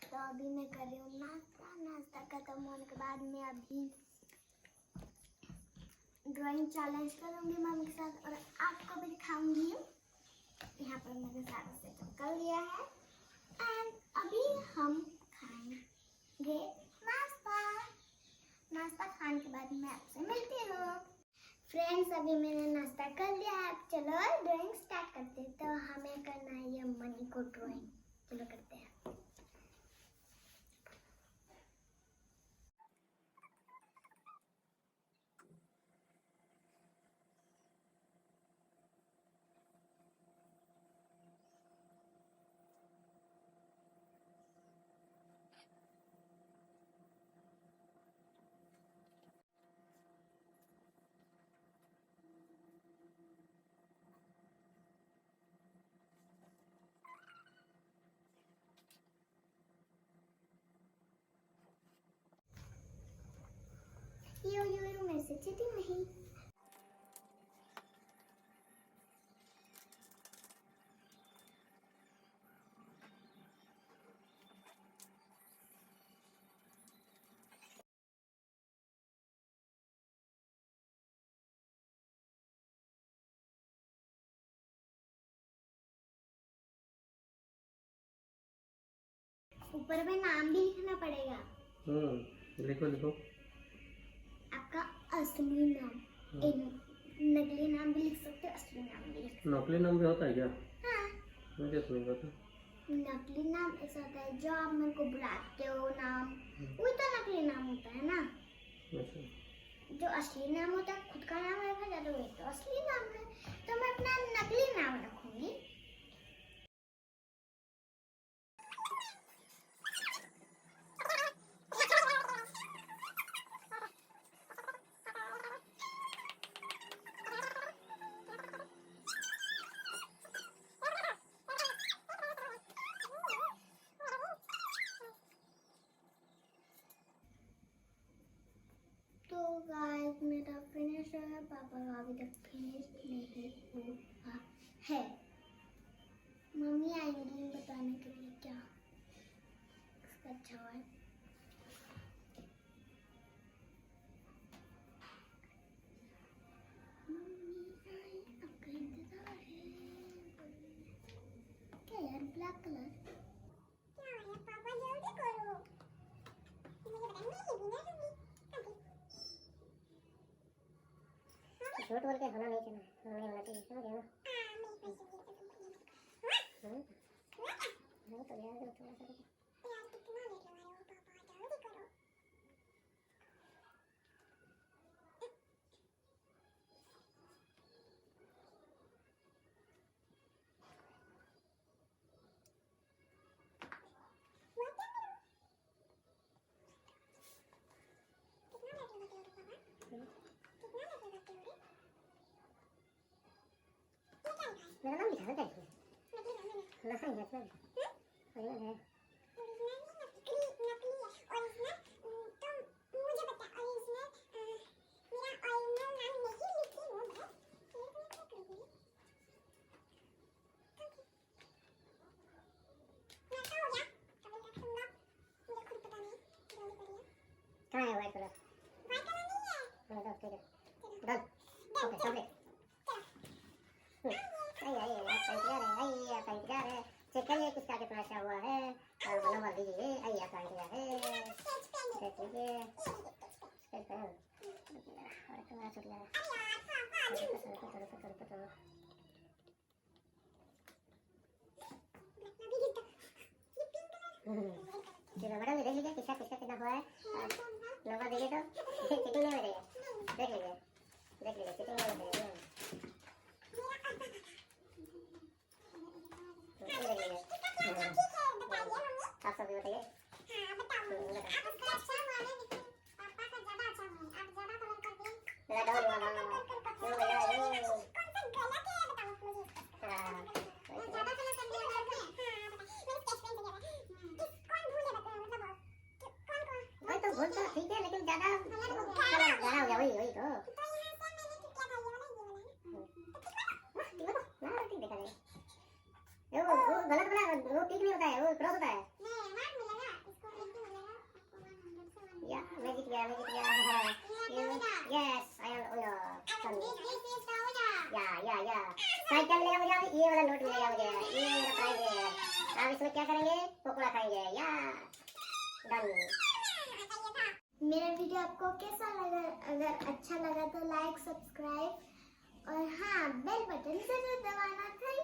तो अभी मैं कर रही हूँ नाश्ता। नाश्ता खत्म होने के बाद मैं अभी ड्राइंग चैलेंज करूँगी मम्मी के साथ और आपको भी दिखाऊंगी। यहाँ पर मैंने सारा सेटअप कर लिया है एंड अभी हम खाएंगे नाश्ता। नाश्ता खाने के बाद मैं आपसे मिलती हूँ। फ्रेंड्स अभी मैंने नाश्ता कर लिया है। चलो ड्राइंग स्टार्ट करते हैं। तो हमें करना है ये मनी को ड्राइंग। चलो करते हैं। यो मेरे से चीटिंग नहीं। ऊपर में नाम भी लिखना पड़ेगा। लिखो लिखो। आपका असली नाम। नकली नाम भी लिख सकते हो, असली नाम भी लिख सकते हो। नकली नाम भी होता है क्या? हाँ। मुझे तो नहीं पता। नकली नाम ऐसा होता है जो आप मेरे को बुलाते हो नाम, वही तो नकली नाम होता है ना। अच्छा। जो असली नाम होता है खुद का नाम रखा जाता है, वही तो असली नाम है। तो मैं अपना नकली नाम रखूंगी। तो गाइस मेरा फिनिश है। पापा का अभी तक फिनिश नहीं हुआ है। मम्मी आएंगी बताने के लिए क्या इसका अच्छा हुआ है। मम्मी आई, आपका इंतजार है। क्या यार ब्लैक कलर क्या है? पापा जल्दी करो, मुझे बताना ये भी ना दूंगी। झूठ बोल के होना नहीं चाहिए, नहीं होना चाहिए, समझ गए ना? हाँ तो यार थोड़ा सा यार कितना लेट लगा रहे हो पापा, जल्दी करो। मेरा नाम लिखा है क्या इसमें? नहीं है इसमें। ओरिजिनल है। कहाँ है व्हाइट कलर? हाँ तो ठीक है। डन। Okay complete. आई आपका इंतजार है। चेक करिए किसका कितना अच्छा हुआ है और नंबर दीजिए। आई आपका इंतजार है। देख लीजिए। Sketch pen. और तुम्हारा छूट गया है। चलो मैडम देख लीजिए किसका किसका कितना हुआ है। नंबर दीजिए तो चीटिंग नहीं मिलेगा। देख लीजिए चीटिंग नहीं मिलेगा। आप सब भी बताइए। मेरा डबल वाला क्यों भैया भाई तो भूल तो ठीक है लेकिन ज्यादा हो गया। वही वही तो देखा नहीं वो गलत बना, वो ठीक नहीं होता है, वो क्रॉस होता है। मैं जीत गया यस आई एम उनो या साइकिल मिलेगा मुझे अभी, ये वाला नोट मिलेगा मुझे, ये मेरा प्राइज है। अब इसमें क्या करेंगे, पकोड़ा खाएंगे या डन। मेरा वीडियो आपको कैसा लगा? अगर अच्छा लगा तो लाइक, सब्सक्राइब और हाँ बेल बटन जरूर दबाना। थैंक